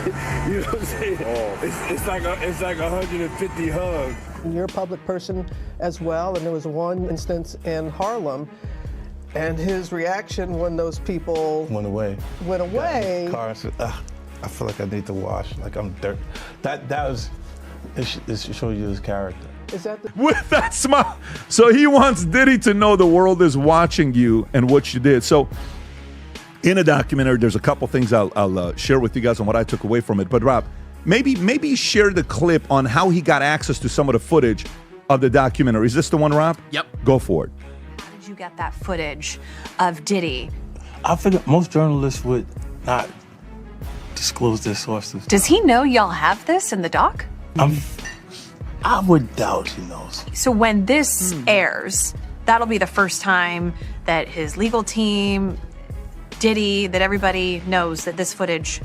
You know what I'm saying? It's like 150 hugs. You're a public person as well, and there was one instance in Harlem, and his reaction when those people went away. Got in the car and said, I feel like I need to wash, like I'm dirt. That was, it shows you his character. Is that with that smile? So he wants Diddy to know the world is watching you and what you did. So in a documentary, there's a couple things I'll share with you guys on what I took away from it. But Rob, maybe share the clip on how he got access to some of the footage of the documentary. Is this the one, Rob? Yep. Go for it. How did you get that footage of Diddy? I figure most journalists would not disclose their sources. Does he know y'all have this in the doc? I would doubt he knows. So when this airs, that'll be the first time that his legal team, Diddy, that everybody knows that this footage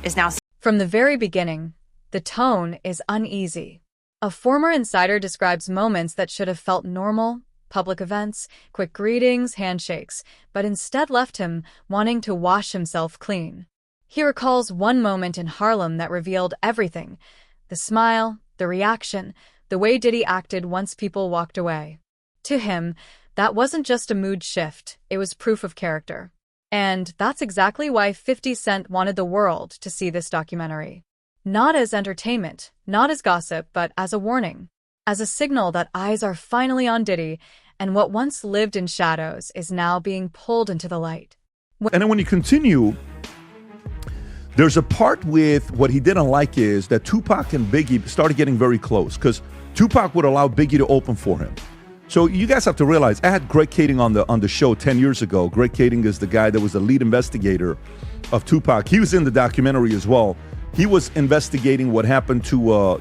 is now. From the very beginning, the tone is uneasy. A former insider describes moments that should have felt normal, public events, quick greetings, handshakes, but instead left him wanting to wash himself clean. He recalls one moment in Harlem that revealed everything: the smile, the reaction, the way Diddy acted once people walked away. To him, that wasn't just a mood shift, it was proof of character. And that's exactly why 50 Cent wanted the world to see this documentary. Not as entertainment, not as gossip, but as a warning. As a signal that eyes are finally on Diddy, and what once lived in shadows is now being pulled into the light. And then when you continue, there's a part with what he didn't like is that Tupac and Biggie started getting very close because Tupac would allow Biggie to open for him. So you guys have to realize, I had Greg Kading on the show 10 years ago. Greg Kading is the guy that was the lead investigator of Tupac. He was in the documentary as well. He was investigating what happened to,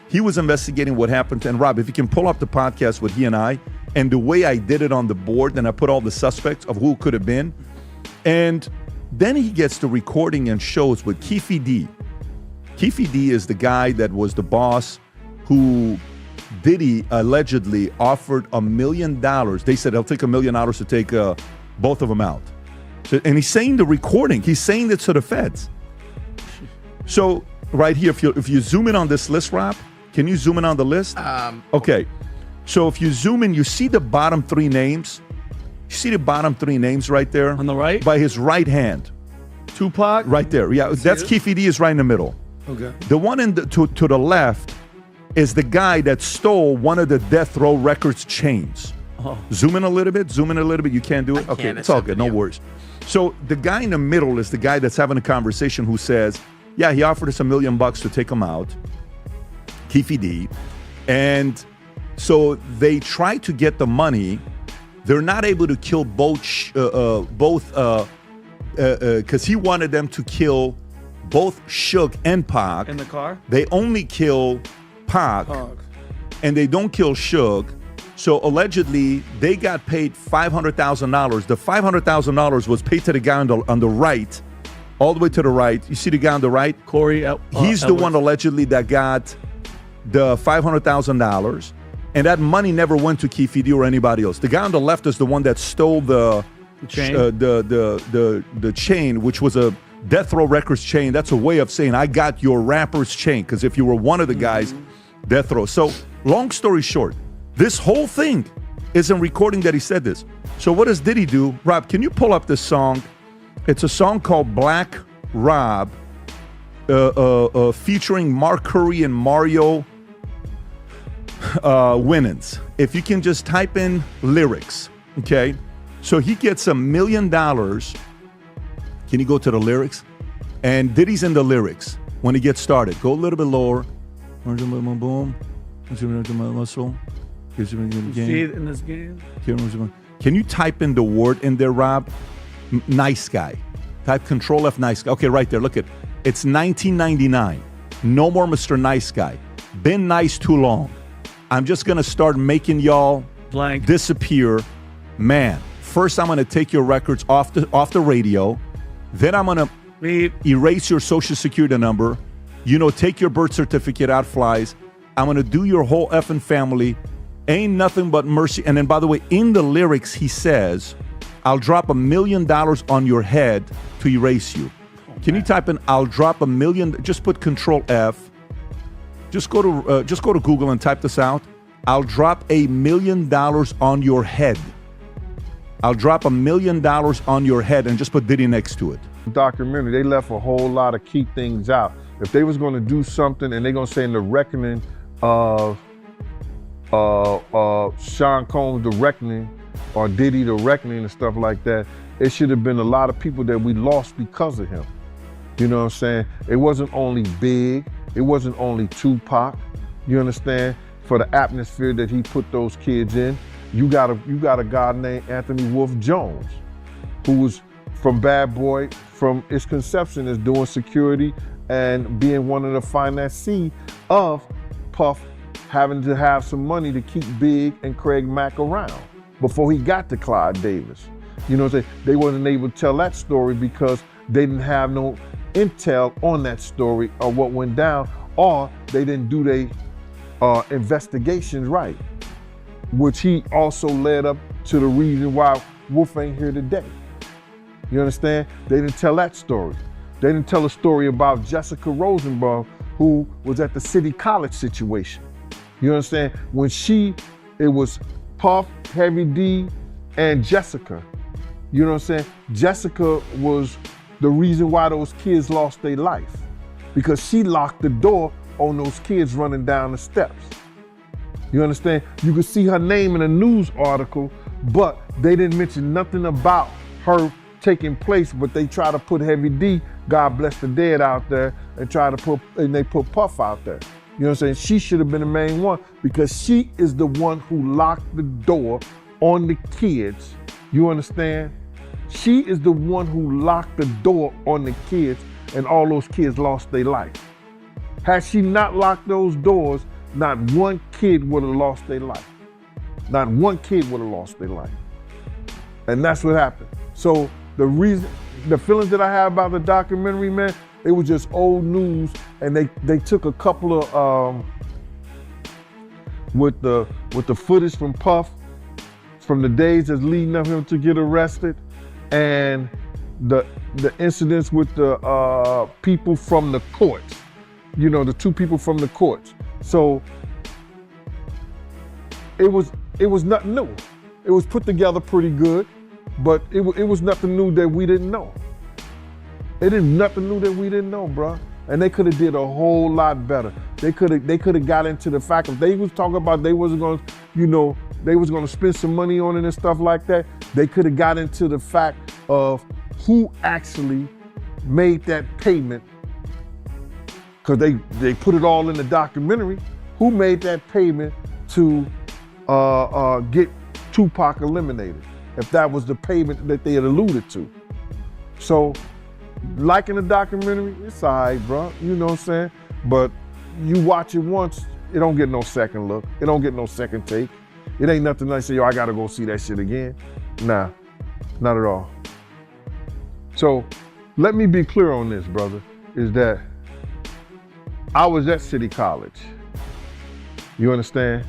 he was investigating what happened to, and Rob, if you can pull up the podcast with he and I, and the way I did it on the board, and I put all the suspects of who it could have been. And then he gets the recording and shows with Keefe D. Keefe D is the guy that was the boss who Diddy allegedly offered $1 million. They said he'll take $1 million to take both of them out. So, and he's saying the recording, he's saying it to the feds. So right here, if you zoom in on this list, Rob, can you zoom in on the list? Okay. So if you zoom in, you see the bottom three names. You see the bottom three names right there? On the right? By his right hand. Tupac? Right there. Yeah, that's Keefe D is right in the middle. Okay. The one to the left is the guy that stole one of the Death Row Records chains. Oh. Zoom in a little bit. You can't do it? Okay, it's all good. No worries. So the guy in the middle is the guy that's having a conversation who says, yeah, he offered us $1 million to take him out. Keefe D. And so they try to get the money. They're not able to kill both because he wanted them to kill both Suge and Pac. In the car? They only kill Pac, and they don't kill Suge. So allegedly, they got paid $500,000. The $500,000 was paid to the guy on the right, all the way to the right. You see the guy on the right? Corey. He's the one allegedly that got the $500,000. And that money never went to Keefe D or anybody else. The guy on the left is the one that stole the chain, the chain, which was a Death Row Records chain. That's a way of saying I got your rapper's chain. Because if you were one of the guys, Death Row. So long story short, this whole thing is in recording that he said this. So what does Diddy do? Rob, can you pull up this song? It's a song called Black Rob, featuring Mark Curry and Mario Winans. If you can just type in lyrics, okay? So he gets $1 million. Can you go to the lyrics? And Diddy's in the lyrics when he gets started. Go a little bit lower. Boom. Muscle. See it in this game? Can you type in the word in there, Rob? Nice guy. Type Control F, nice guy. Okay, right there. Look at it's 1999. No more Mr. Nice Guy. Been nice too long. I'm just going to start making y'all blank disappear. Man, first I'm going to take your records off the radio. Then I'm going to erase your social security number. Take your birth certificate out flies. I'm going to do your whole effing family. Ain't nothing but mercy. And then, by the way, in the lyrics, he says, I'll drop $1 million on your head to erase you. Can you type in "I'll drop $1 million"? Just put Control F. Just go to Google and type this out. I'll drop $1 million on your head. I'll drop $1 million on your head, and just put Diddy next to it. Documentary, they left a whole lot of key things out. If they was going to do something, and they're going to say in the reckoning of Sean Combs, the reckoning, or Diddy, the reckoning, and stuff like that, it should have been a lot of people that we lost because of him. You know what I'm saying? It wasn't only Big, it wasn't only Tupac. You understand? For the atmosphere that he put those kids in, you got a guy named Anthony Wolf Jones, who was from Bad Boy, from its conception as doing security and being one of the financiers of Puff having to have some money to keep Big and Craig Mack around before he got to Clyde Davis. You know what I'm saying? They wasn't able to tell that story because they didn't have no intel on that story or what went down, or they didn't do their investigations right, which he also led up to the reason why Wolf ain't here today. You understand? They didn't tell that story. They didn't tell a story about Jessica Rosenbaum, who was at the City College situation. You understand? When it was Puff, Heavy D, and Jessica. You know what I'm saying? Jessica was the reason why those kids lost their life, because she locked the door on those kids running down the steps. You understand? You could see her name in a news article, but they didn't mention nothing about her taking place, but they try to put Heavy D, God bless the dead, out there and they put Puff out there. You know what I'm saying? She should have been the main one because she is the one who locked the door on the kids. You understand? She is the one who locked the door on the kids, and all those kids lost their life. Had she not locked those doors, not one kid would have lost their life. Not one kid would have lost their life. And that's what happened. So the feelings that I have about the documentary, man, it was just old news, and they took a couple of with the footage from Puff from the days that's leading up him to get arrested, and the incidents with the people from the courts. You know, the two people from the courts. So it was nothing new. It was put together pretty good, but it was nothing new that we didn't know. It is nothing new that we didn't know, bro. And they could have did a whole lot better. They could have got into the fact if they was talking about they was going to spend some money on it and stuff like that. They could have got into the fact of who actually made that payment, because they put it all in the documentary. Who made that payment to get Tupac eliminated, if that was the payment that they had alluded to. So, liking the documentary, it's all right, bro. You know what I'm saying? But you watch it once, it don't get no second look. It don't get no second take. It ain't nothing like say, yo, I gotta go see that shit again. Nah, not at all. So, let me be clear on this, brother, is that I was at City College. You understand?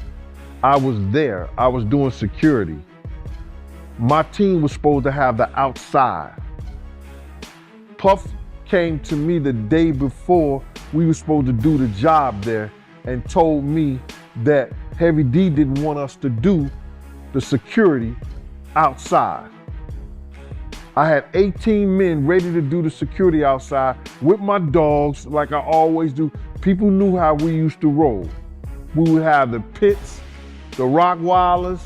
I was there. I was doing security. My team was supposed to have the outside. Puff came to me the day before we were supposed to do the job there and told me that Heavy D didn't want us to do the security outside. I had 18 men ready to do the security outside with my dogs, like I always do. People knew how we used to roll. We would have the pits, the Rockwilders,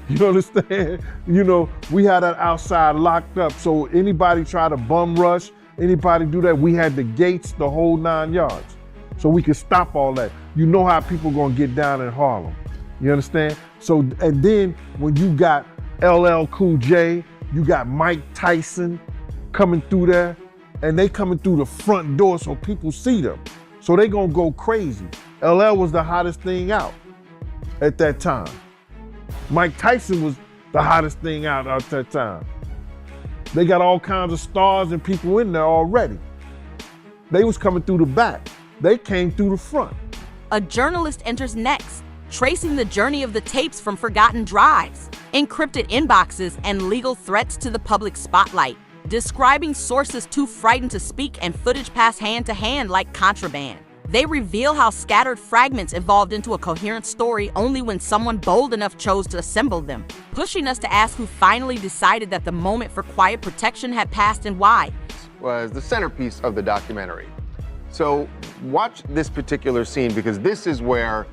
you understand? You know, we had that outside locked up. So anybody try to bum rush, anybody do that, we had the gates, the whole 9 yards. So we could stop all that. You know how people gonna get down in Harlem. You understand? So, and then when you got LL Cool J, you got Mike Tyson coming through there, and they coming through the front door so people see them. So they gonna go crazy. LL was the hottest thing out at that time. Mike Tyson was the hottest thing out at that time. They got all kinds of stars and people in there already. They was coming through the back. They came through the front. A journalist enters next, tracing the journey of the tapes from forgotten drives, encrypted inboxes, and legal threats to the public spotlight. describing sources too frightened to speak and footage passed hand to hand like contraband. They reveal how scattered fragments evolved into a coherent story only when someone bold enough chose to assemble them, pushing us to ask who finally decided that the moment for quiet protection had passed and why. Was the centerpiece of the documentary. So watch this particular scene because this is where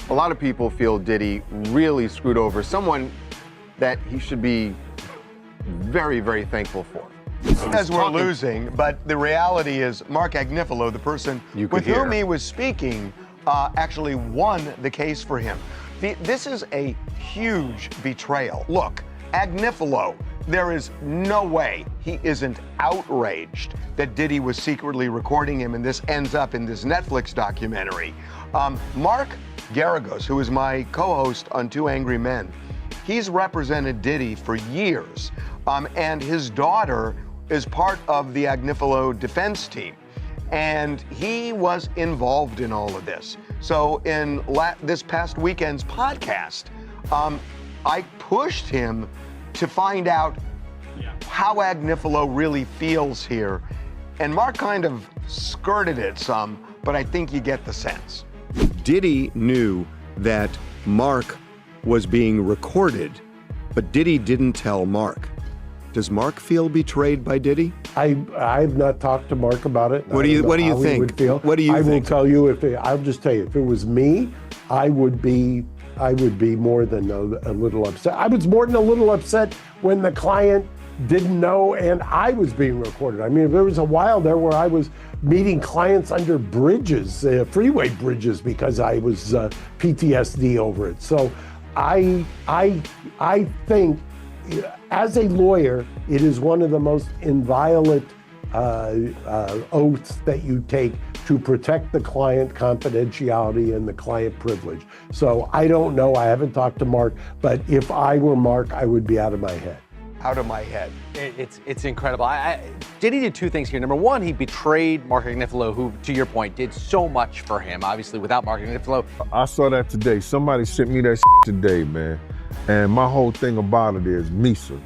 a lot of people feel Diddy really screwed over someone that he should be very, very thankful for. As we're losing, but the reality is Mark Agnifilo, the person with whom he was speaking, actually won the case for him. This is a huge betrayal. Look, Agnifilo, there is no way he isn't outraged that Diddy was secretly recording him and this ends up in this Netflix documentary. Mark Garagos, who is my co-host on Two Angry Men, he's represented Diddy for years, and his daughter is part of the Agnifilo defense team. And he was involved in all of this. So in this past weekend's podcast, I pushed him to find out how Agnifilo really feels here. And Mark kind of skirted it some, but I think you get the sense. Diddy knew that Mark was being recorded, but Diddy didn't tell Mark. Does Mark feel betrayed by Diddy? I've not talked to Mark about it. What do you think? What do you think? I will tell you I'll just tell you, if it was me, I would be more than a little upset. I was more than a little upset when the client didn't know and I was being recorded. I mean, there was a while there where I was meeting clients under bridges, freeway bridges, because I was PTSD over it. So I think, as a lawyer, it is one of the most inviolate oaths that you take to protect the client confidentiality and the client privilege. So I don't know, I haven't talked to Mark, but if I were Mark, I would be out of my head. Out of my head. It's incredible. Diddy did two things here. Number one, he betrayed Mark Agnifilo, who, to your point, did so much for him. Obviously, without Mark Agnifilo. I saw that today. Somebody sent me that today, man. And my whole thing about it is, Misa,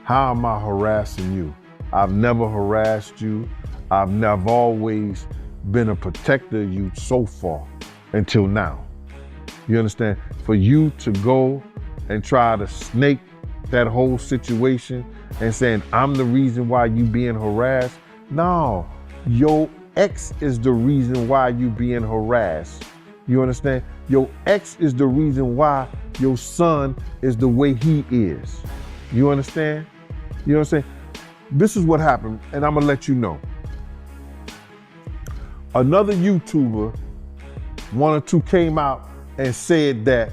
how am I harassing you? I've never harassed you. I've always been a protector of you so far until now. You understand? For you to go and try to snake that whole situation and saying, I'm the reason why you being harassed. No, your ex is the reason why you being harassed. You understand? Your ex is the reason why your son is the way he is. You understand? You know what I'm saying? This is what happened, and I'm gonna let you know. Another YouTuber, one or two, came out and said that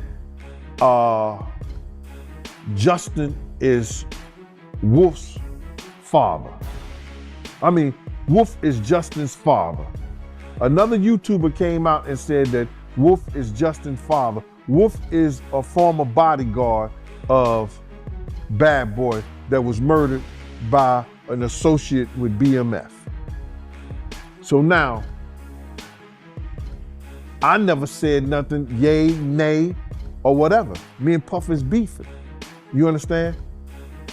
Justin is Wolf's father. I mean, Wolf is Justin's father. Another YouTuber came out and said that Wolf is Justin's father. Wolf is a former bodyguard of Bad Boy that was murdered by an associate with BMF. So now, I never said nothing, yay, nay, or whatever. Me and Puff is beefing. You understand?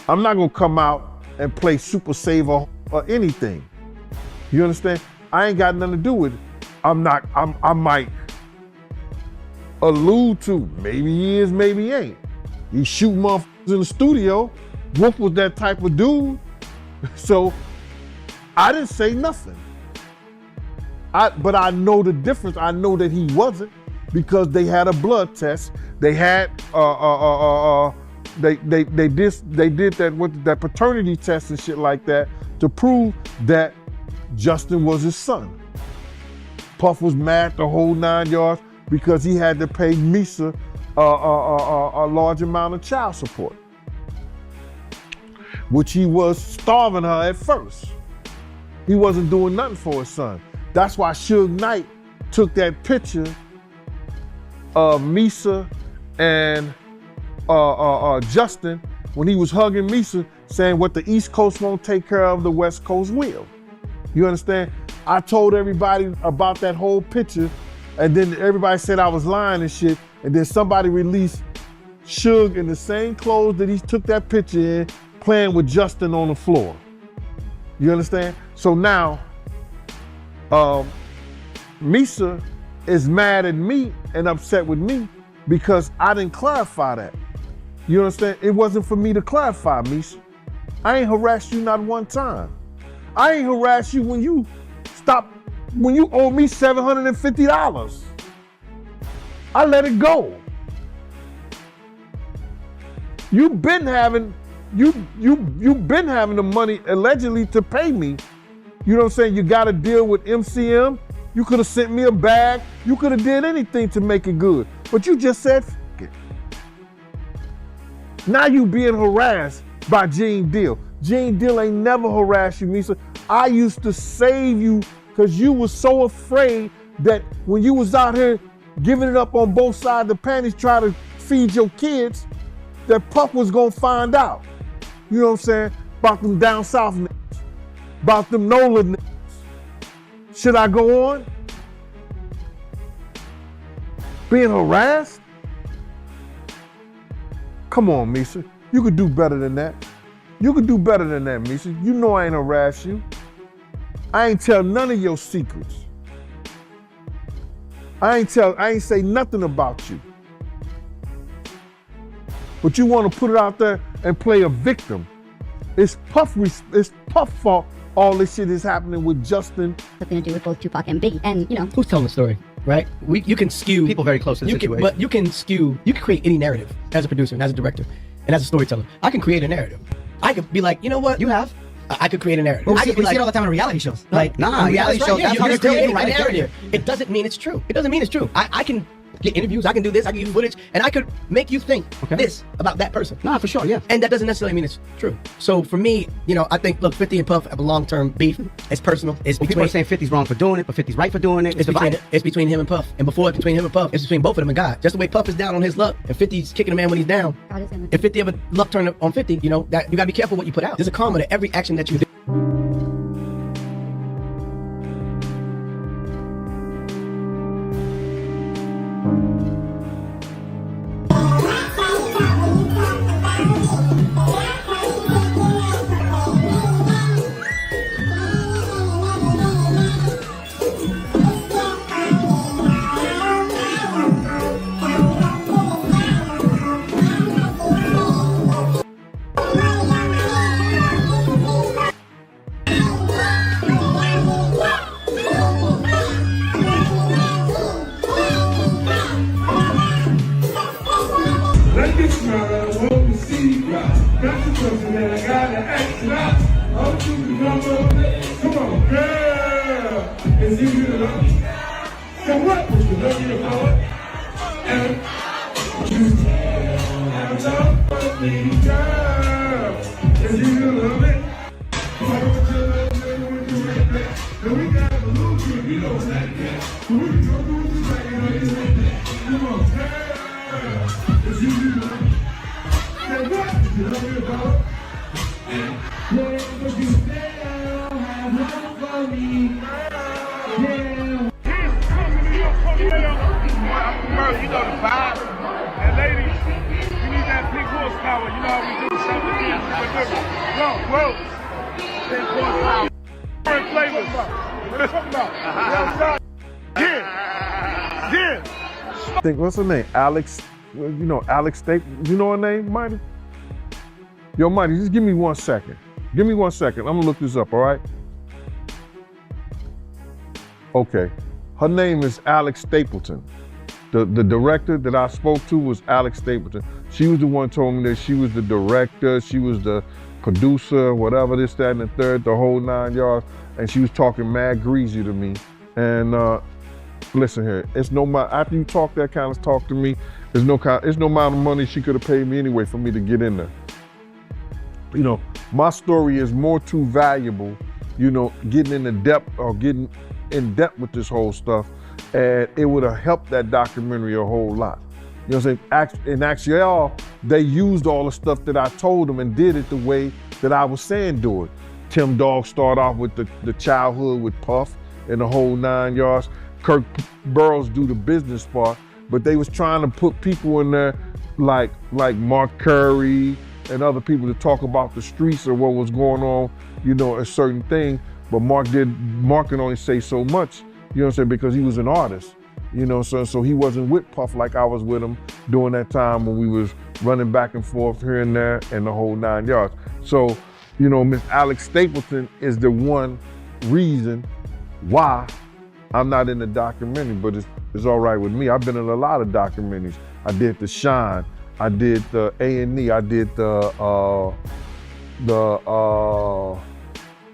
I'm not gonna come out and play Super Saver or anything. You understand? I ain't got nothing to do with it. I might allude to, maybe he is, maybe he ain't. He shoot motherfuckers in the studio. Wolf was that type of dude. So I didn't say nothing. But I know the difference. I know that he wasn't, because they had a blood test. They had they did that paternity test and shit like that to prove that Justin was his son. Puff was mad the whole 9 yards because he had to pay Misa a large amount of child support, which he was starving her at first. He wasn't doing nothing for his son. That's why Suge Knight took that picture of Misa and Justin when he was hugging Misa, saying what the East Coast won't take care of, the West Coast will. You understand? I told everybody about that whole picture, and then everybody said I was lying and shit, and then somebody released Suge in the same clothes that he took that picture in, playing with Justin on the floor. You understand? So now, Misa is mad at me and upset with me because I didn't clarify that. You understand? It wasn't for me to clarify, Misa. I ain't harassed you not one time. I ain't harassed you when you owe me $750. I let it go. You've been having the money allegedly to pay me. You know what I'm saying? You got to deal with MCM. You could have sent me a bag. You could have did anything to make it good. But you just said, F it. Now you being harassed by Gene Deal. Gene Deal ain't never harassed you, Misa. I used to save you because you was so afraid that when you was out here giving it up on both sides of the panties trying to feed your kids, that Puff was gonna find out. You know what I'm saying? About them down south niggas. About them NOLA niggas. Should I go on? Being harassed? Come on, Misa. You could do better than that. You could do better than that, Misa. You know I ain't harass you. I ain't tell none of your secrets. I ain't say nothing about you. But you want to put it out there and play a victim. It's Puff fault all this shit is happening with Justin. Something to do with both Tupac and Biggie. And, you know. Who's telling the story, right? You can skew. People very close to the situation. But you can create any narrative as a producer and as a director and as a storyteller. I can create a narrative. I could be like, you know what? You have. I could create a narrative. Well, I could we see it all the time in reality shows. Like, reality shows. that's You how can they're create a creating narrative. It doesn't mean it's true. It doesn't mean it's true. I can get interviews, I can do this, I can use footage, and I could make you think this about that person. Nah, for sure, yeah. And that doesn't necessarily mean it's true. So for me, you know, I think, look, 50 and Puff have a long-term beef. It's personal. It's between. People are saying 50's wrong for doing it, but 50's right for doing it. It's between him and Puff. And before it's between him and Puff, it's between both of them and God. Just the way Puff is down on his luck, and 50's kicking a man when he's down. If 50 ever luck turn on 50, you know, that you gotta be careful what you put out. There's a karma to every action that you do. What's her name? Alex, you know, Alex Staple. You know her name, Mighty? Yo, Mighty, just give me 1 second. Give me 1 second. I'm gonna look this up, all right? Okay. Her name is Alex Stapleton. The director that I spoke to was Alex Stapleton. She was the one who told me that she was the director, she was the producer, whatever, this, that, and the third, the whole 9 yards. And she was talking mad greasy to me. And listen here, it's no matter, after you talk that kind of talk to me, there's no amount of money she could have paid me anyway for me to get in there. You know, my story is more too valuable, you know, getting in depth with this whole stuff, and it would have helped that documentary a whole lot. You know what I'm saying? In actually, they used all the stuff that I told them and did it the way that I was saying do it. Tim Dog started off with the childhood with Puff and the whole 9 yards. Kirk Burroughs do the business part, but they was trying to put people in there like Mark Curry and other people to talk about the streets or what was going on a certain thing, but Mark can only say so much, you know what I'm saying, because he was an artist, so he wasn't with Puff like I was with him during that time when we was running back and forth here and there and the whole 9 yards. So, Miss Alex Stapleton is the one reason why I'm not in the documentary, but it's all right with me. I've been in a lot of documentaries. I did The Shine, I did the A&E, I did the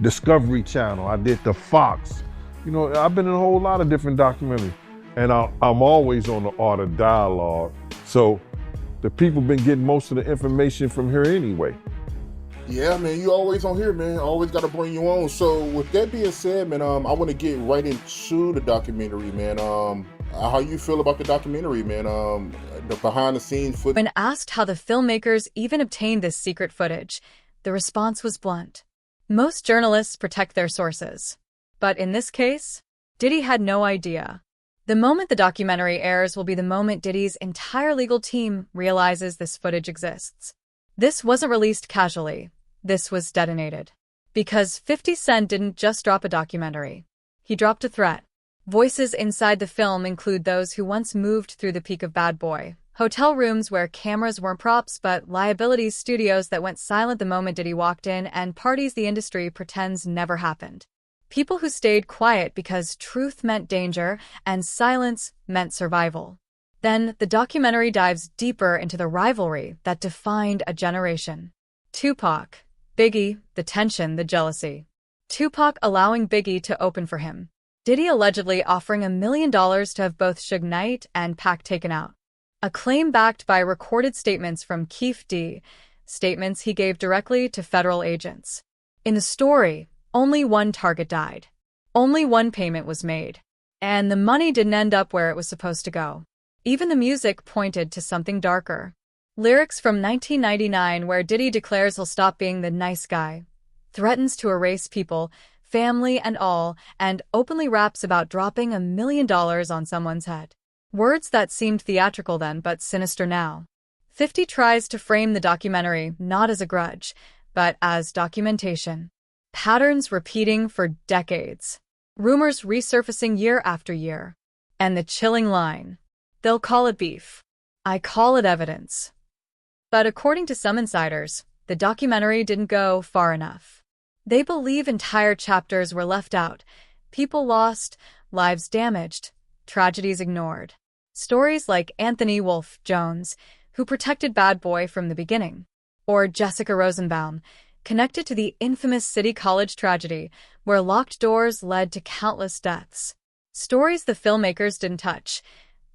Discovery Channel, I did the Fox. I've been in a whole lot of different documentaries, and I'm always on the art of dialogue. So the people been getting most of the information from here anyway. Yeah, man, you always on here, man. Always got to bring you on. So with that being said, man, I want to get right into the documentary, man. How you feel about the documentary, man? The behind the scenes footage. When asked how the filmmakers even obtained this secret footage, the response was blunt. Most journalists protect their sources. But in this case, Diddy had no idea. The moment the documentary airs will be the moment Diddy's entire legal team realizes this footage exists. This wasn't released casually. This was detonated. Because 50 Cent didn't just drop a documentary. He dropped a threat. Voices inside the film include those who once moved through the peak of Bad Boy, hotel rooms where cameras weren't props but liabilities, studios that went silent the moment Diddy walked in, and parties the industry pretends never happened. People who stayed quiet because truth meant danger and silence meant survival. Then, the documentary dives deeper into the rivalry that defined a generation. Tupac, Biggie, the tension, the jealousy. Tupac allowing Biggie to open for him. Diddy allegedly offering $1 million to have both Suge Knight and Pac taken out. A claim backed by recorded statements from Keefe D, statements he gave directly to federal agents. In the story, only one target died. Only one payment was made. And the money didn't end up where it was supposed to go. Even the music pointed to something darker. Lyrics from 1999 where Diddy declares he'll stop being the nice guy, threatens to erase people, family and all, and openly raps about dropping $1 million on someone's head. Words that seemed theatrical then but sinister now. 50 tries to frame the documentary not as a grudge, but as documentation. Patterns repeating for decades. Rumors resurfacing year after year. And the chilling line. They'll call it beef. I call it evidence. But according to some insiders, the documentary didn't go far enough. They believe entire chapters were left out, people lost, lives damaged, tragedies ignored. Stories like Anthony Wolf Jones, who protected Bad Boy from the beginning, or Jessica Rosenbaum, connected to the infamous City College tragedy, where locked doors led to countless deaths. Stories the filmmakers didn't touch,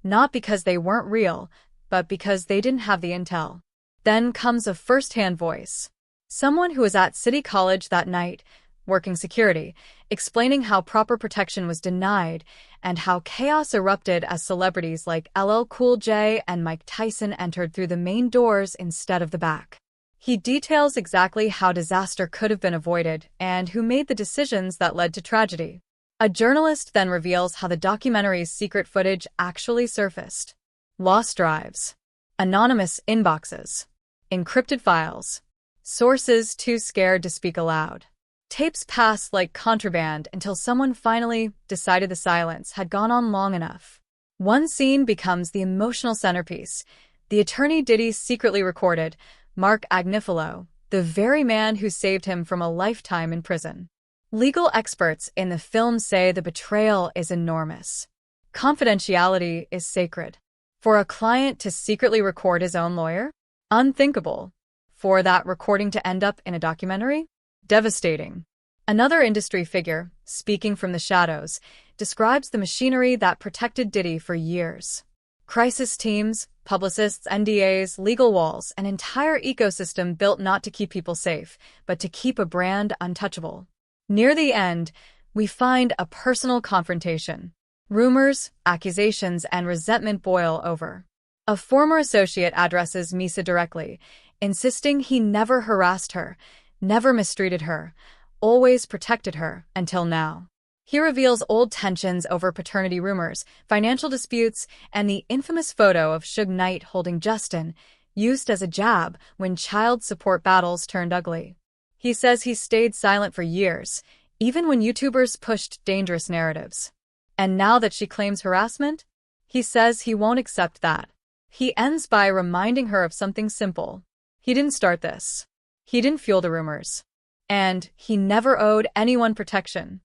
not because they weren't real, but because they didn't have the intel. Then comes a first-hand voice. Someone who was at City College that night, working security, explaining how proper protection was denied and how chaos erupted as celebrities like LL Cool J and Mike Tyson entered through the main doors instead of the back. He details exactly how disaster could have been avoided and who made the decisions that led to tragedy. A journalist then reveals how the documentary's secret footage actually surfaced. Lost drives, anonymous inboxes, encrypted files, sources too scared to speak aloud. Tapes passed like contraband until someone finally decided the silence had gone on long enough. One scene becomes the emotional centerpiece. The attorney Diddy secretly recorded, Mark Agnifilo, the very man who saved him from a lifetime in prison. Legal experts in the film say the betrayal is enormous. Confidentiality is sacred. For a client to secretly record his own lawyer? Unthinkable. For that recording to end up in a documentary? Devastating. Another industry figure, speaking from the shadows, describes the machinery that protected Diddy for years. Crisis teams, publicists, NDAs, legal walls, an entire ecosystem built not to keep people safe, but to keep a brand untouchable. Near the end, we find a personal confrontation. Rumors, accusations, and resentment boil over. A former associate addresses Misa directly, insisting he never harassed her, never mistreated her, always protected her, until now. He reveals old tensions over paternity rumors, financial disputes, and the infamous photo of Suge Knight holding Justin, used as a jab when child support battles turned ugly. He says he stayed silent for years, even when YouTubers pushed dangerous narratives. And now that she claims harassment, he says he won't accept that. He ends by reminding her of something simple. He didn't start this. He didn't fuel the rumors. And he never owed anyone protection.